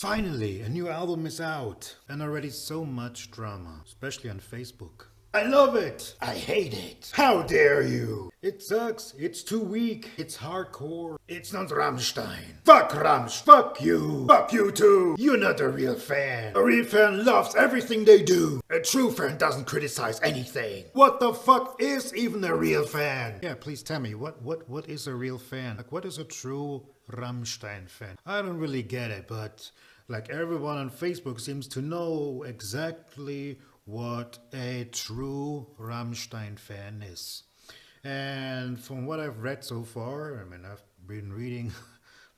Finally, a new album is out, and already so much drama, especially on Facebook. I love it! I hate it! How dare you! It sucks, it's too weak, it's hardcore, it's not Rammstein. Fuck Ramsch, fuck you too! You're not a real fan. A real fan loves everything they do. A true fan doesn't criticize anything. What the fuck is even a real fan? Yeah, please tell me, what is a real fan? Like, what is a true Rammstein fan? I don't really get it, but like everyone on Facebook seems to know exactly what a true Rammstein fan is. And from what I've read so far, I mean, I've been reading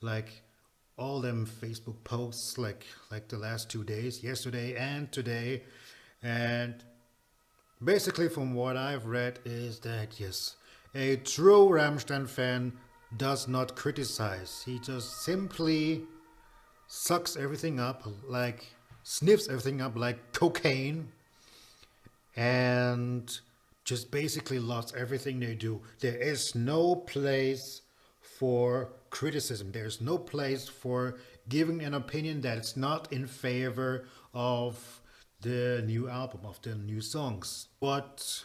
like all them Facebook posts like the last 2 days, yesterday and today, and basically from what I've read is that yes, a true Rammstein fan does not criticize. He just simply sucks everything up, like sniffs everything up like cocaine, and just basically loves everything they do. There is no place for criticism. There's no place for giving an opinion that's not in favor of the new album, of the new songs. But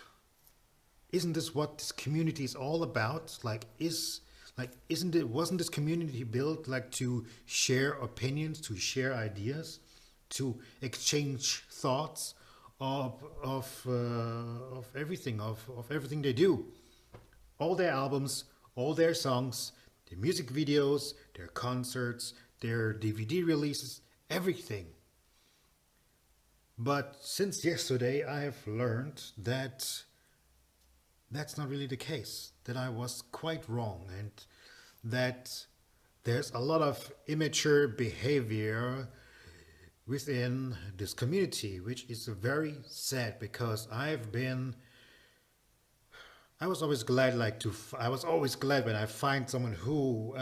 isn't this what this community is all about? Wasn't this community built like to share opinions, to share ideas, to exchange thoughts of everything they do, all their albums, all their songs, their music videos, their concerts, their DVD releases, everything. But since yesterday, I have learned that that's not really the case, that I was quite wrong, and that there's a lot of immature behavior within this community, which is very sad, because I was always glad I was always glad when I find someone who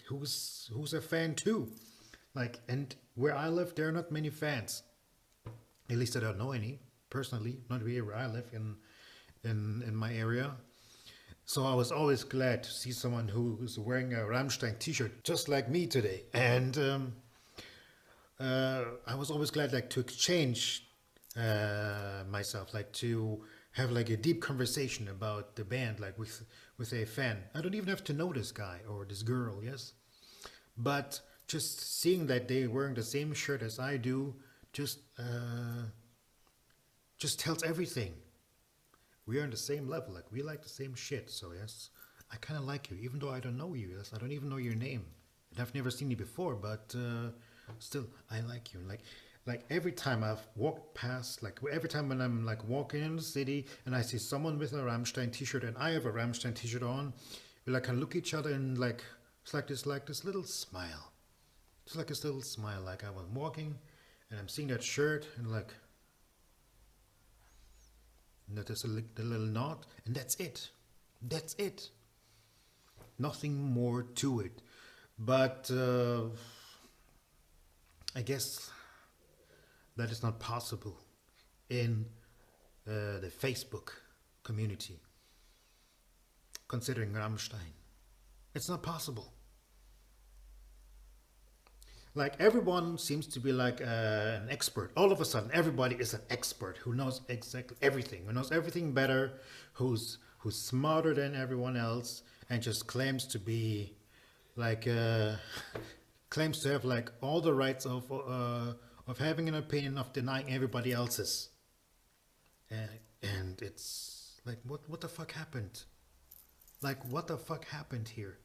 who's a fan too. Like, and where I live, there are not many fans. At least I don't know any personally, not really where I live in my area. So I was always glad to see someone who is wearing a Rammstein t-shirt just like me today. And I was always glad like to exchange myself, like to have like a deep conversation about the band, like with a fan. I don't even have to know this guy or this girl, yes, but just seeing that they're wearing the same shirt as I do just tells everything. We are on the same level, like we like the same shit. So yes, I kind of like you, even though I don't know you. Yes, I don't even know your name, and I've never seen you before. But still, I like you. Like every time I've walked past, like every time when I'm like walking in the city and I see someone with a Rammstein t-shirt and I have a Rammstein t-shirt on, we like can look at each other and like it's like this little smile. It's like this little smile. Like I was walking and I'm seeing that shirt and like. And that is the little nod, and that's it. That's it. Nothing more to it. But I guess that is not possible in the Facebook community, considering Rammstein. It's not possible. Like everyone seems to be like an expert. All of a sudden, everybody is an expert who knows exactly everything, who knows everything better, who's smarter than everyone else, and just claims to be like claims to have like all the rights of having an opinion, of denying everybody else's. And it's like what the fuck happened? Like what the fuck happened here?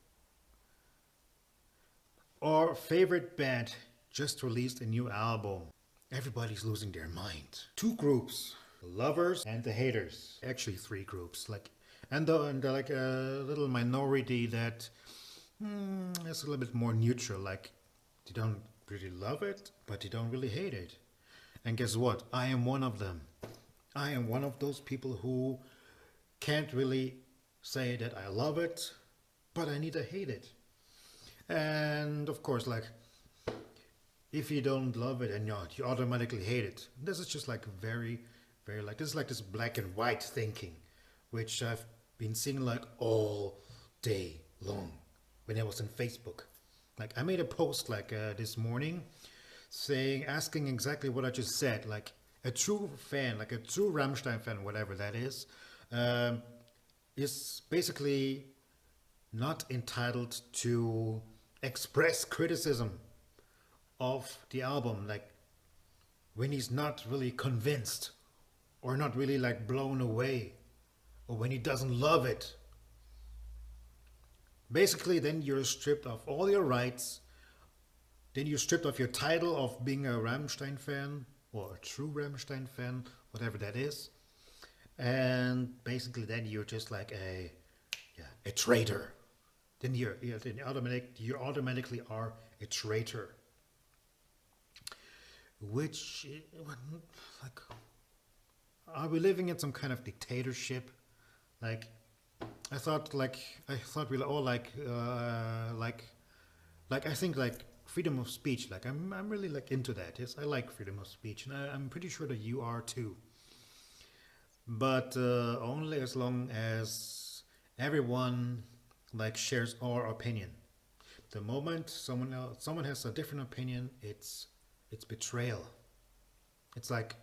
Our favorite band just released a new album. Everybody's losing their mind. Two groups, the lovers and the haters. Actually, three groups. And they're like a little minority that is a little bit more neutral. Like they don't really love it, but they don't really hate it. And guess what? I am one of them. I am one of those people who can't really say that I love it, but I neither hate it. And of course, like, if you don't love it and you automatically hate it, this is just like very, very like, this is like this black and white thinking, which I've been seeing like all day long when I was on Facebook. Like, I made a post like this morning saying, asking exactly what I just said. Like a true fan, like a true Rammstein fan, whatever that um, is basically not entitled to express criticism of the album. Like when he's not really convinced or not really like blown away or when he doesn't love it. Basically, then you're stripped of all your rights. Then you're stripped of your title of being a Rammstein fan or a true Rammstein fan, whatever that is. And basically, then you're just like a traitor. Then you automatically are a traitor. Which, like, are we living in some kind of dictatorship? Like, I thought we were all like I think like freedom of speech. Like I'm really like into that. Yes, I like freedom of speech, and I'm pretty sure that you are too. But only as long as everyone like shares our opinion. The moment someone has a different opinion, it's betrayal. It's like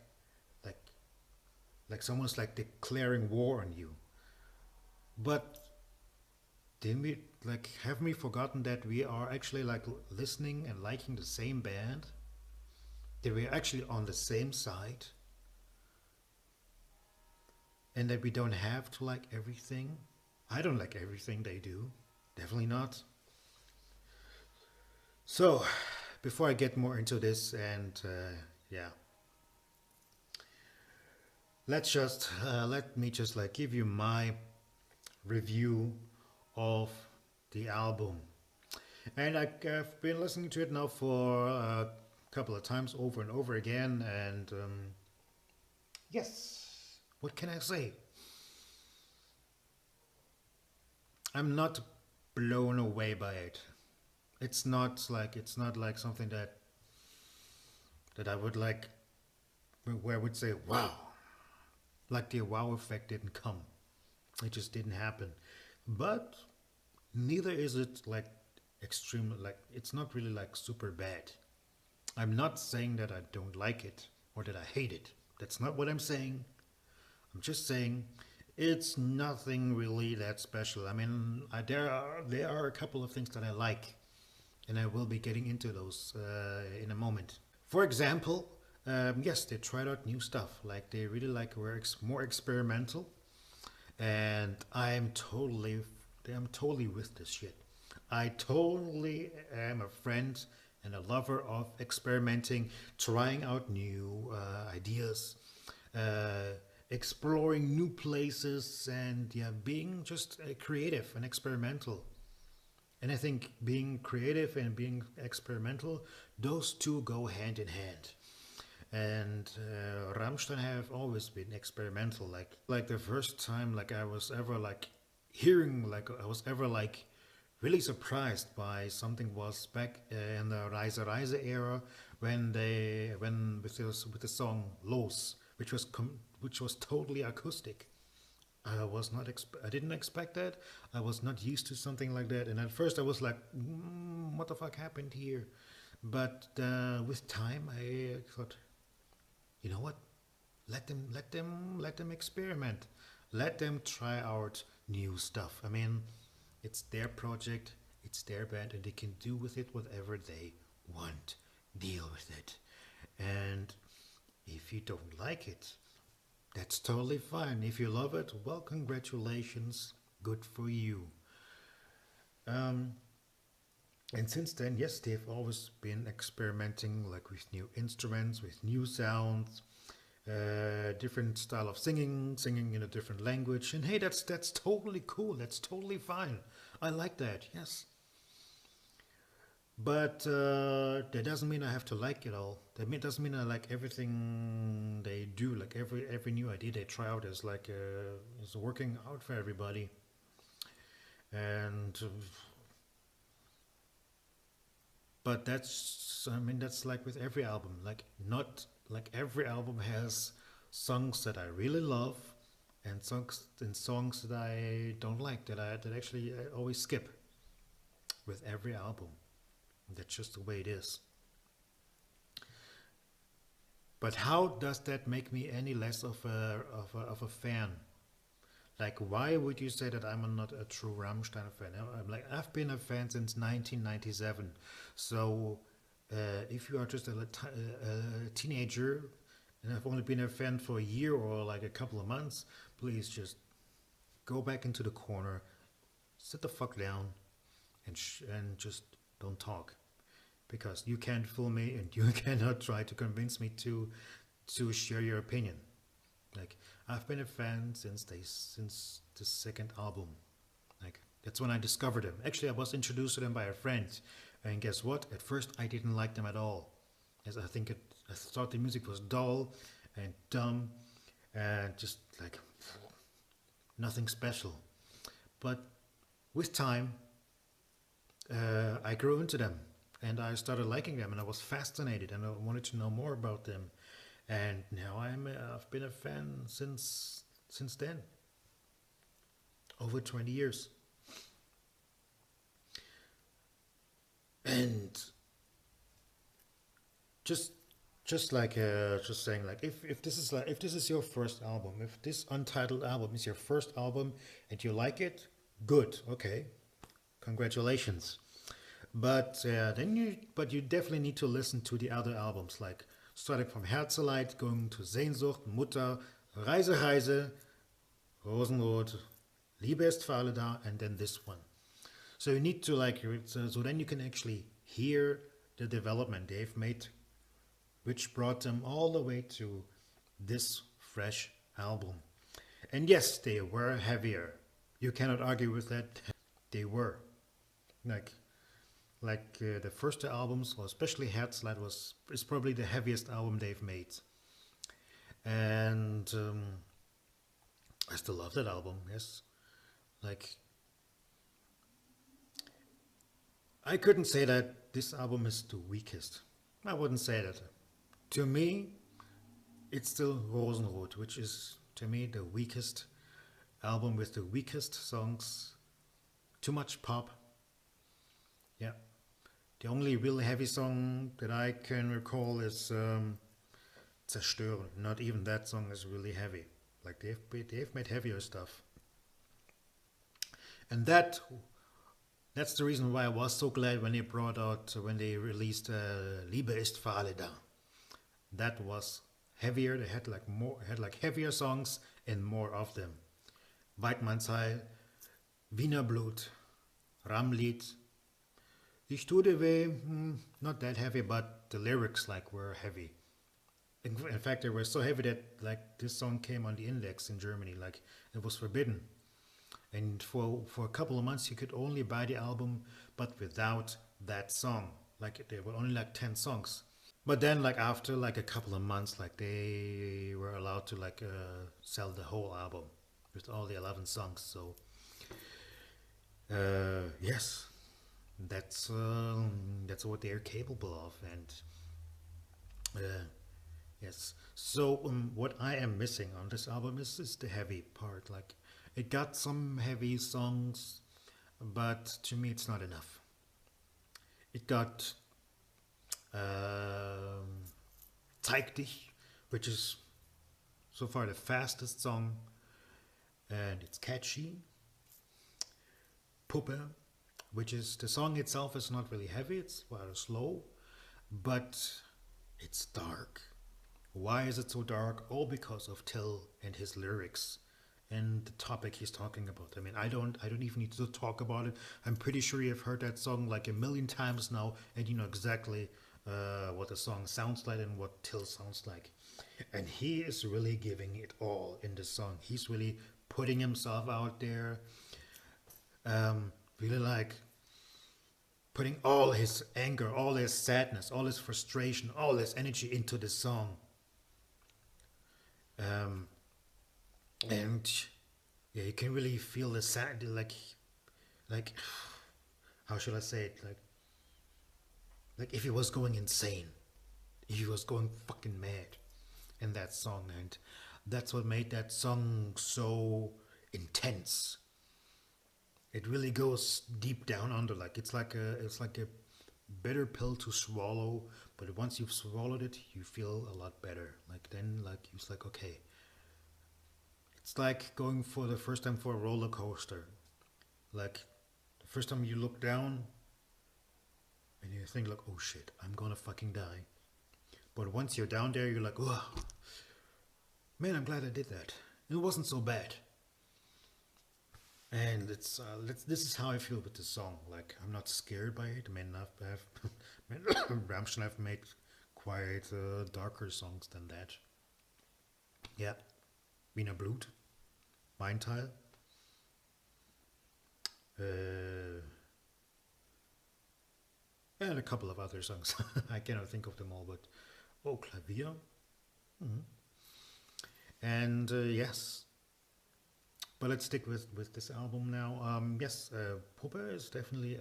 like someone's like declaring war on you. But didn't we like have we forgotten that we are actually like listening and liking the same band? That we're actually on the same side and that we don't have to like everything? I don't like everything they do. Definitely not. So, before I get more into this and yeah, let me just like give you my review of the album. And I've been listening to it now for a couple of times over and over again. And yes, what can I say? I'm not blown away by it. It's not like something that I would like where I would say wow, like the wow effect didn't come. It just didn't happen. But neither is it like extreme like it's not really like super bad. I'm not saying that I don't like it or that I hate it. That's not what I'm saying. I'm just saying it's nothing really that special. I mean, there are a couple of things that I like, and I will be getting into those in a moment. For example, yes, they tried out new stuff. Like they really like were more experimental, and I'm totally with this shit. I totally am a friend and a lover of experimenting, trying out new ideas, uh, exploring new places, and yeah, being just creative and experimental. And I think being creative and being experimental, those two go hand in hand. And Rammstein have always been experimental. Like the first time, like I was ever like hearing, like I was ever like really surprised by something was back in the Reise era when with the song Los, which was totally acoustic. I didn't expect that. I was not used to something like that, and at first I was like, "What the fuck happened here?" But with time, I thought, you know what? Let them experiment. Let them try out new stuff. I mean, it's their project, it's their band, and they can do with it whatever they want. Deal with it. And if you don't like it, that's totally fine. If you love it, well, congratulations. Good for you. Um, and since then, yes, they've always been experimenting like with new instruments, with new sounds, different style of singing in a different language. And hey, that's totally cool. That's totally fine. I like that. Yes. But that doesn't mean I have to like it all. Doesn't mean I like everything they do. Like every new idea they try out is working out for everybody. And but that's like with every album. Like not like every album has songs that I really love and songs that I don't like that actually I always skip with every album. That's just the way it is. But how does that make me any less of a fan? Like, why would you say that I'm not a true Rammstein fan? I'm like, I've been a fan since 1997. So, if you are just a teenager and I've only been a fan for a year or like a couple of months, please just go back into the corner, sit the fuck down, and just don't talk, because you can't fool me and you cannot try to convince me to share your opinion. Like, I've been a fan since the second album. Like, that's when I discovered them. Actually, I was introduced to them by a friend, and guess what? At first, I didn't like them at all, as I thought the music was dull and dumb and just like nothing special. But with time, I grew into them and I started liking them, and I was fascinated and I wanted to know more about them. And now I've been a fan since then, over 20 years. And just just saying, like, if this is your first album, if this untitled album is your first album and you like it, good, okay, congratulations. But you definitely need to listen to the other albums, like starting from Herzeleid, going to Sehnsucht, Mutter, Reise, Reise, Rosenrot, Liebe ist für alle da, and then this one. So you need to like, so then you can actually hear the development they've made, which brought them all the way to this fresh album. And yes, they were heavier. You cannot argue with that. They were like the first two albums, or especially Herzleid, is probably the heaviest album they've made. And I still love that album. Yes, like, I couldn't say that this album is the weakest. I wouldn't say that. To me, it's still Rosenrot, which is to me the weakest album with the weakest songs. Too much pop. Yeah. The only really heavy song that I can recall is Zerstören. Not even that song is really heavy. Like, they've made heavier stuff. And that's the reason why I was so glad when when they released Liebe ist für alle da. That was heavier. They had like heavier songs and more of them. Weidmannsheil, Wiener Blut, Rammlied, Ich tu dir weh, not that heavy, but the lyrics like were heavy. In fact, they were so heavy that like this song came on the index in Germany, like it was forbidden. And for a couple of months you could only buy the album, but without that song. Like, there were only like 10 songs. But then, like, after like a couple of months, like, they were allowed to like sell the whole album with all the 11 songs. So yes, that's what they're capable of. And yes, so what I am missing on this album is the heavy part. Like, it got some heavy songs, but to me it's not enough. It got Zeig dich, which is so far the fastest song, and it's catchy. Puppe, which is, the song itself is not really heavy, it's rather slow, but it's dark. Why is it so dark? All because of Till and his lyrics and the topic he's talking about. I mean, I don't even need to talk about it. I'm pretty sure you've heard that song like a million times now, and you know exactly what the song sounds like and what Till sounds like. And he is really giving it all in the song. He's really putting himself out there, really like putting all his anger, all his sadness, all his frustration, all his energy into the song. And yeah, you can really feel the sad, like how should I say it, like if he was going insane, if he was going fucking mad in that song. And that's what made that song so intense. It really goes deep down under, like it's like a bitter pill to swallow, but once you've swallowed it, you feel a lot better. Like then, like it's like okay, it's like going for the first time for a roller coaster. Like the first time you look down and you think like, oh shit, I'm gonna fucking die. But once you're down there, you're like, oh man, I'm glad I did that. It wasn't so bad. And this is how I feel with the song. Like I'm not scared by it. I mean, Rammstein have made quite darker songs than that. Yeah, Wiener Blut, Mein Teil, uh, and a couple of other songs. I cannot think of them all, but oh, Klavier. Mhm. And yes, but let's stick with this album now. Yes, Puppe is definitely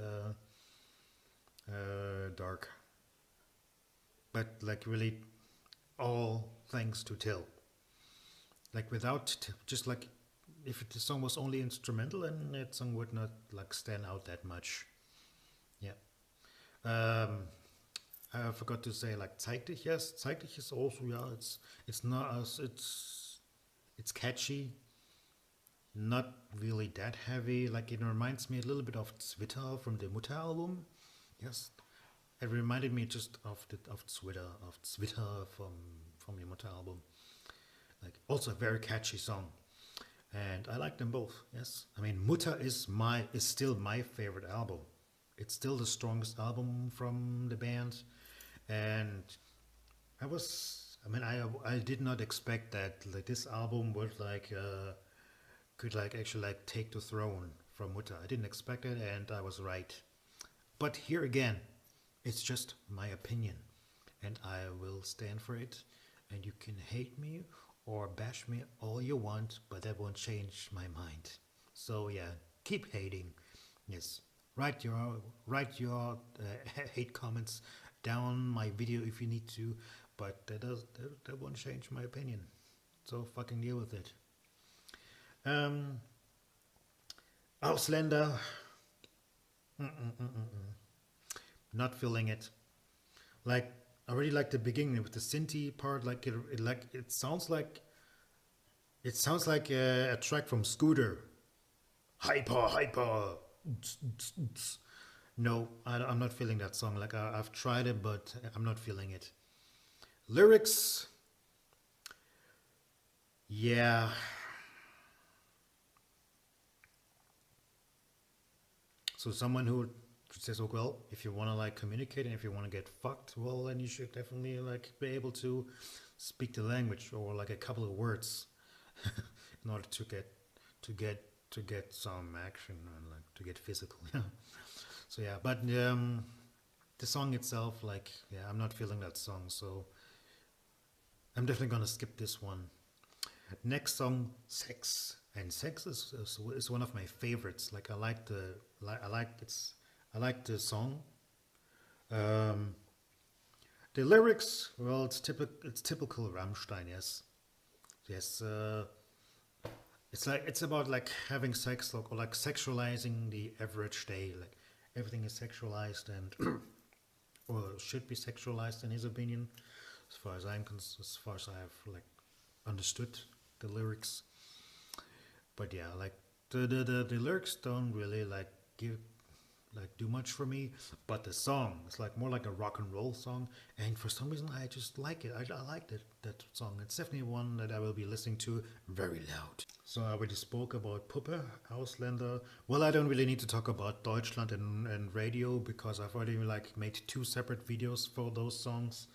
dark, but like really all thanks to Till. Like without just like if the song was only instrumental, then that song would not like stand out that much. Yeah. Um, I forgot to say like Zeig dich. Yes, Zeig dich is also yeah. It's not as it's catchy, not really that heavy. Like it reminds me a little bit of Zwitter from the Mutter album. Yes, it reminded me just of Zwitter from the Mutter album. Like also a very catchy song, and I like them both. Yes, I mean Mutter is still my favorite album. It's still the strongest album from the band, and I did not expect that like this album would like could like actually like take the throne from Mutter. I didn't expect it, and I was right. But here again, it's just my opinion, and I will stand for it. And you can hate me or bash me all you want, but that won't change my mind. So yeah, keep hating. Yes, write your hate comments down my video if you need to, but that won't change my opinion. So fucking deal with it. Um, Ausländer, not feeling it. Like I really like the beginning with the Sinti part. Like it sounds like a track from Scooter. Hyper, hyper. No, I'm not feeling that song. Like I've tried it, but I'm not feeling it. Lyrics, yeah. So someone who says, "Oh well, if you want to like communicate and if you want to get fucked, well then you should definitely like be able to speak the language or like a couple of words in order to get some action and like to get physical." Yeah. So yeah, but the song itself, like yeah, I'm not feeling that song, so I'm definitely gonna skip this one. Next song, Sex, and Sex is one of my favorites. Like I like the song. Um, the lyrics, well, it's typical Rammstein. Yes, yes. It's about like having sex, like, or like sexualizing the average day. Like everything is sexualized and or should be sexualized in his opinion, as far as I have like understood the lyrics. But yeah, like the lyrics don't really like give like do much for me, but the song is like more like a rock and roll song, and for some reason I just like it. I like that song. It's definitely one that I will be listening to very loud. So I already spoke about Puppe, Ausländer. Well, I don't really need to talk about Deutschland and radio because I've already like made two separate videos for those songs.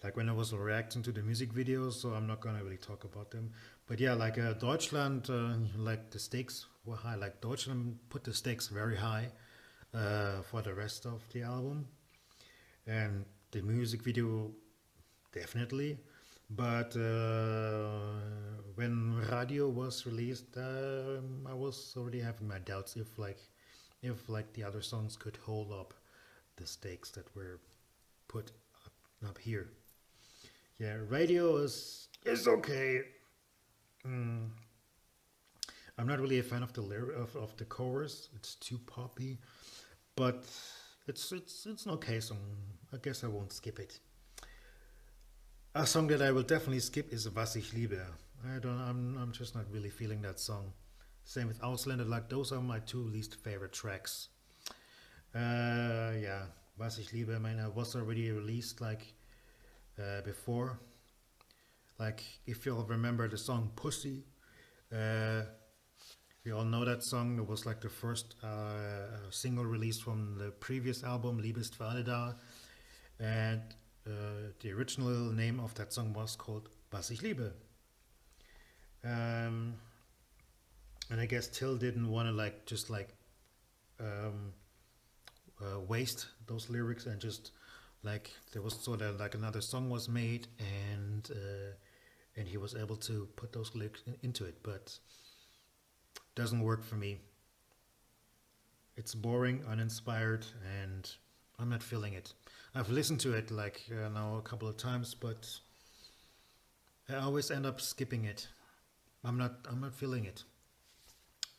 Like when I was reacting to the music videos, so I'm not gonna really talk about them. But yeah, like Deutschland, like the stakes were high. Like Deutschland put the stakes very high for the rest of the album, and the music video definitely. But when Radio was released, I was already having my doubts if the other songs could hold up the stakes that were put up here. Yeah, Radio is okay. Mm, I'm not really a fan of the chorus. It's too poppy, but It's an okay song. I guess I won't skip it. A song that I will definitely skip is Was ich liebe. I'm just not really feeling that song. Same with Ausländer, like those are my two least favorite tracks. Yeah, Was ich liebe, I mean, was already released like before. Like, if you'll remember the song Pussy, uh, we all know that song. It was like the first single released from the previous album, Liebest für alle da. And the original name of that song was called Was ich liebe. Um, and I guess Till didn't want to like just like um, waste those lyrics and just like there was sort of like another song was made and he was able to put those lyrics into it, but doesn't work for me. It's boring, uninspired, and I'm not feeling it. I've listened to it like now a couple of times, but I always end up skipping it. I'm not feeling it,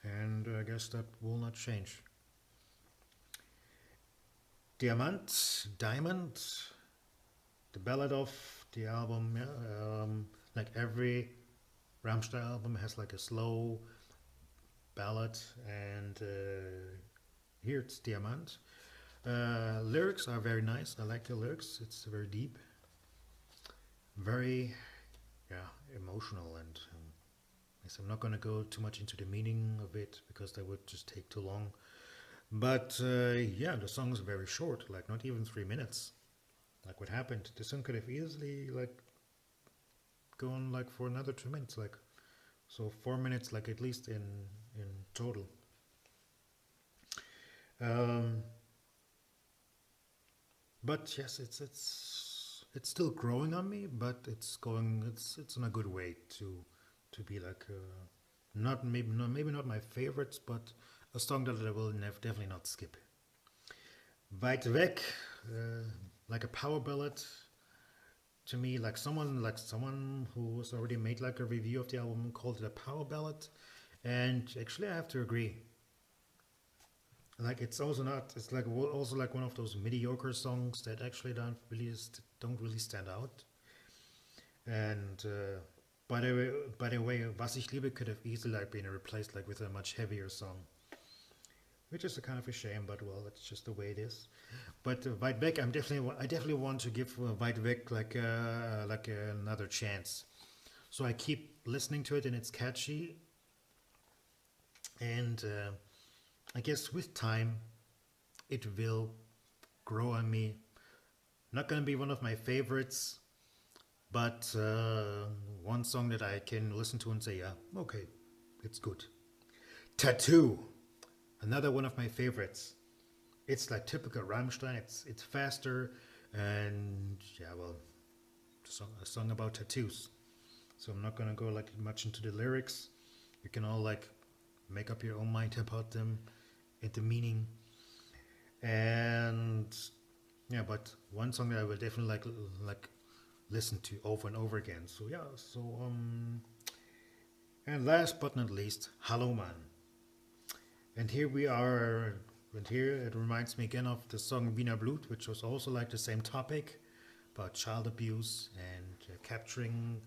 and I guess that will not change. Diamond, the ballad of the album. Yeah, like every Rammstein album has like a slow ballad, and here it's Diamant. Lyrics are very nice. I like the lyrics. It's very deep, very yeah emotional, and yes, I'm not going to go too much into the meaning of it because that would just take too long. But yeah, the song is very short, like not even 3 minutes. Like what happened? The song could have easily like gone like for another 2 minutes, like so 4 minutes, like at least in total. Um, but yes, it's still growing on me, but it's in a good way to be like maybe not my favorites, but a song that I will definitely not skip. Weit weg, like a power ballad to me, like someone who has already made like a review of the album called it a power ballad, and actually I have to agree. Like it's also not. It's like also like one of those mediocre songs that actually don't really stand out. And by the way, Was ich liebe could have easily like been replaced like with a much heavier song, which is a kind of a shame. But well, that's just the way it is. But Weit weg, I definitely want to give Weit weg like another chance. So I keep listening to it, and it's catchy. And I guess with time, it will grow on me. Not gonna be one of my favorites, but one song that I can listen to and say, yeah, okay, it's good. Tattoo, another one of my favorites. It's like typical Rammstein. It's faster, and yeah, well, a song about tattoos. So I'm not gonna go like much into the lyrics. You can all like make up your own mind about them and the meaning. And yeah, but one song that I will definitely like listen to over and over again. So yeah, and last but not least, Hallo Man. And here we are, and here it reminds me again of the song Wiener Blut, which was also like the same topic about child abuse and capturing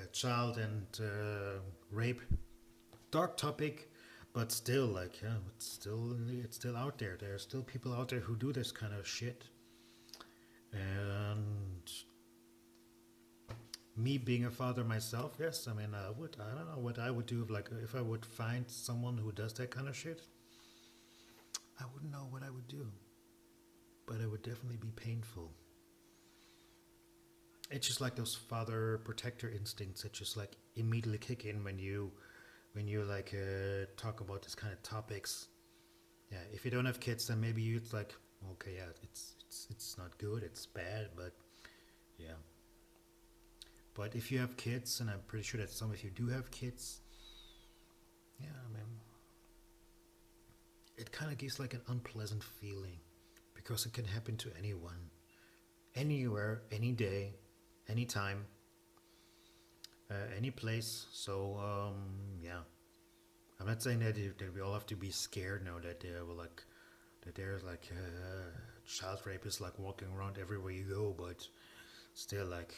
a child and rape. Dark topic, but still, like, yeah, it's still out there. There are still people out there who do this kind of shit. And me being a father myself, yes, I mean, I don't know what I would do if I would find someone who does that kind of shit. I wouldn't know what I would do, but it would definitely be painful. It's just like those father protector instincts that just like immediately kick in when you like talk about this kind of topics. Yeah, if you don't have kids, then maybe it's like, okay, yeah, it's not good, it's bad, but yeah. But if you have kids, and I'm pretty sure that some of you do have kids, yeah, I mean, it kind of gives like an unpleasant feeling because it can happen to anyone, anywhere, any day, anytime, any place. So yeah, I'm not saying that we all have to be scared now that they will like that there's like child rapists like walking around everywhere you go, but still like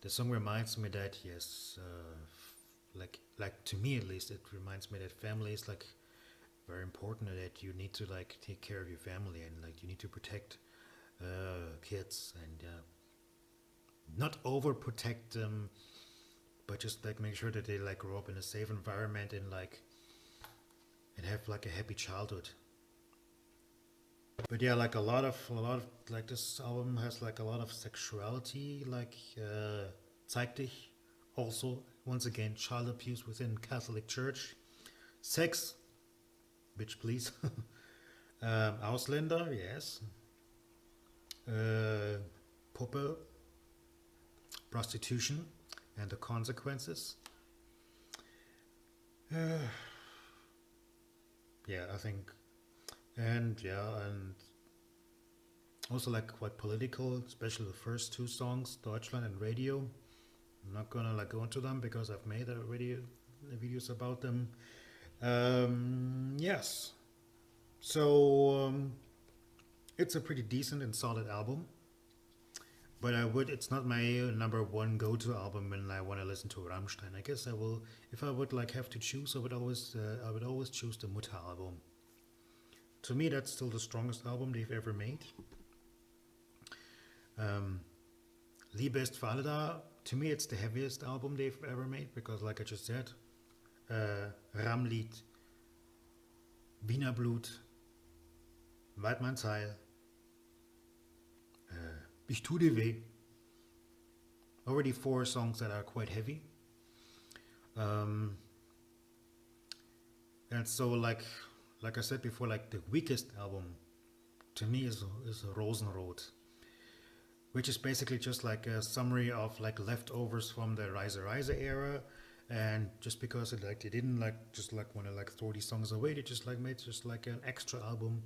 the song reminds me that yes, like to me at least, it reminds me that family is like very important, and that you need to like take care of your family, and like you need to protect kids, and not overprotect them, but just like make sure that they like grow up in a safe environment, and have like a happy childhood. But yeah, like a lot of like this album has like a lot of sexuality, like zeig dich, also once again child abuse within Catholic Church, sex, bitch please, Ausländer, yes, uh, Puppe, prostitution, and the consequences. Uh, yeah, I think, and yeah, and also like quite political, especially the first two songs, Deutschland and Radio. I'm not gonna like go into them because I've made already videos about them. Yes, so it's a pretty decent and solid album. But it's not my number one go-to album when I want to listen to Rammstein. I guess I will, if I would like have to choose, I would always choose the Mutter album. To me, that's still the strongest album they've ever made. Um, Liebe ist für alle da. To me, it's the heaviest album they've ever made because, like I just said, Ramlied, Wiener Blut, Weidmannsheil, Ich tu dir weh. Already four songs that are quite heavy. And so, like I said before, like the weakest album to me is Rosenrot, which is basically just like a summary of like leftovers from the Reise era. And just because it like they didn't like just like want to like throw these songs away, they just like made just like an extra album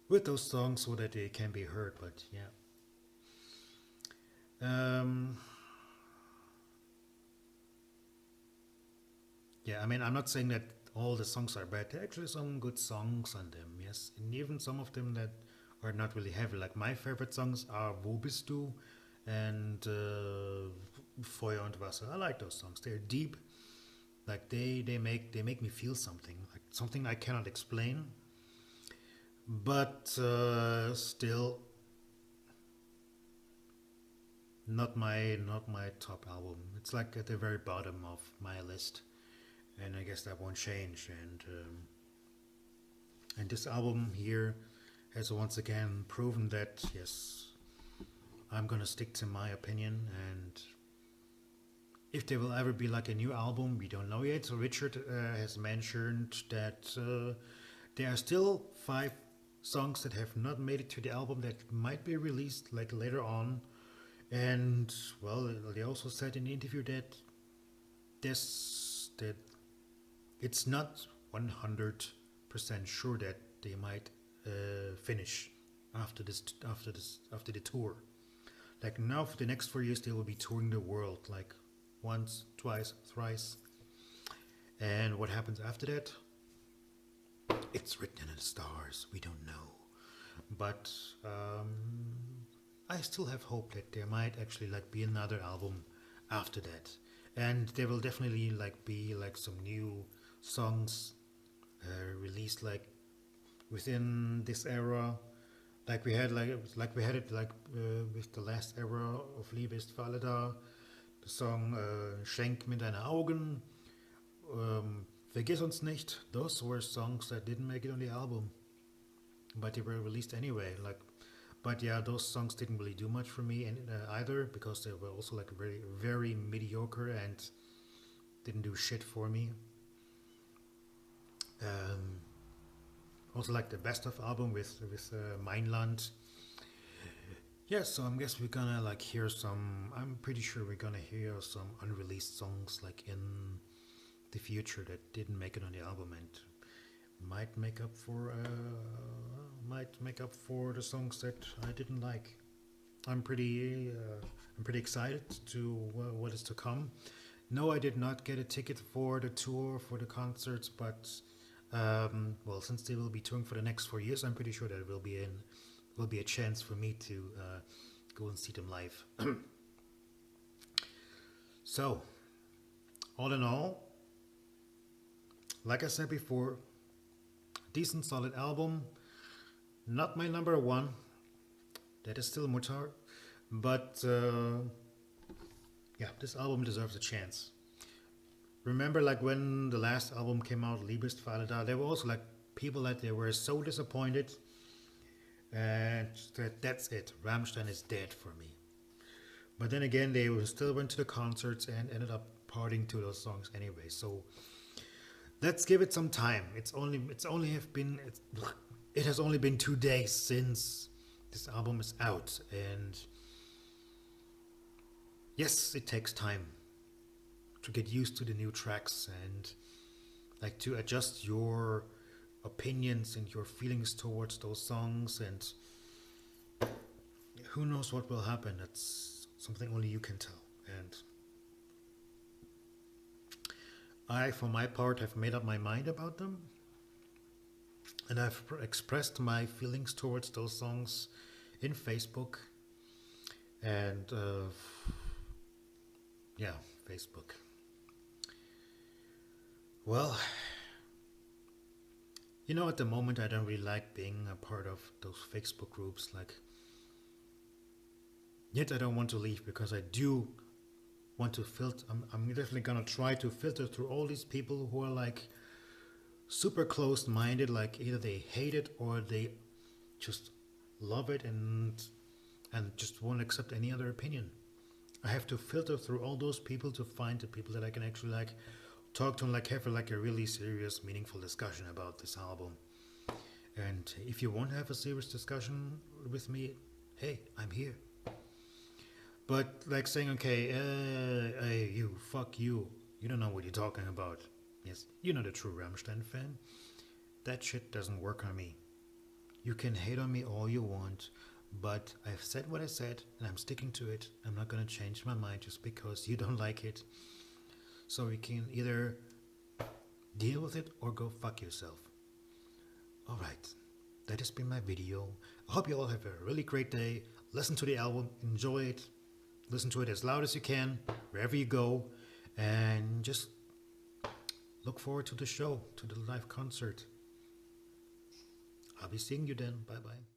with those songs so that they can be heard. But yeah. Yeah, I mean, I'm not saying that all the songs are bad. There are actually some good songs on them, yes. And even some of them that are not really heavy. Like my favorite songs are Wo bist du and Feuer und Wasser. I like those songs. They're deep. Like they make me feel something. Like something I cannot explain. But still not my top album. It's like at the very bottom of my list, and I guess that won't change. And this album here has once again proven that yes, I'm gonna stick to my opinion. And if there will ever be like a new album, we don't know yet. So Richard has mentioned that there are still 5 songs that have not made it to the album that might be released like later on. And well, they also said in the interview that that it's not 100% sure that they might finish after the tour. Like now for the next 4 years, they will be touring the world like once, twice, thrice. And what happens after that? It's written in the stars. We don't know, but I still have hope that there might actually like be another album after that, and there will definitely like be like some new songs released like within this era, like we had it like with the last era of Liebe ist für alle da, the song Schenk mir deine Augen, Vergiss uns nicht. Those were songs that didn't make it on the album, but they were released anyway. Like. But yeah, those songs didn't really do much for me either because they were also like very, very mediocre and didn't do shit for me. Also like the best of album with Mainland. Yeah, so I guess we're gonna like hear some. I'm pretty sure we're gonna hear some unreleased songs like in the future that didn't make it on the album and might make up for the songs that I didn't like. I'm pretty excited to what is to come. No, I did not get a ticket for the tour for the concerts, but Well, since they will be touring for the next 4 years, I'm pretty sure that it will be a chance for me to go and see them live. So, all in all, like I said before, decent solid album. Not my number one. That is still Mutar. But yeah, this album deserves a chance. Remember, like when the last album came out, Liebesfallet, there were also like people that they were so disappointed, and that's it. Rammstein is dead for me. But then again, they still went to the concerts and ended up partying to those songs anyway. So let's give it some time. It has only been 2 days since this album is out, and yes, it takes time to get used to the new tracks and like to adjust your opinions and your feelings towards those songs, and who knows what will happen. That's something only you can tell. And I, for my part, have made up my mind about them, and I've expressed my feelings towards those songs in Facebook. And yeah, Facebook. Well, at the moment I don't really like being a part of those Facebook groups. Yet I don't want to leave, because I do want to filter. I'm definitely gonna try to filter through all these people who are like super closed-minded, like either they hate it or they just love it and just won't accept any other opinion. I have to filter through all those people to find the people that I can actually like talk to and like have a really serious, meaningful discussion about this album. And if you want to have a serious discussion with me, hey, I'm here. But like saying, okay, hey, you, fuck you, you don't know what you're talking about. Yes, you're not a true Rammstein fan. That shit doesn't work on me. You can hate on me all you want, but I've said what I said, and I'm sticking to it. I'm not gonna change my mind just because you don't like it. So you can either deal with it or go fuck yourself. Alright, that has been my video. I hope you all have a really great day. Listen to the album, enjoy it. Listen to it as loud as you can, wherever you go. And just look forward to the show, to the live concert. I'll be seeing you then. Bye-bye.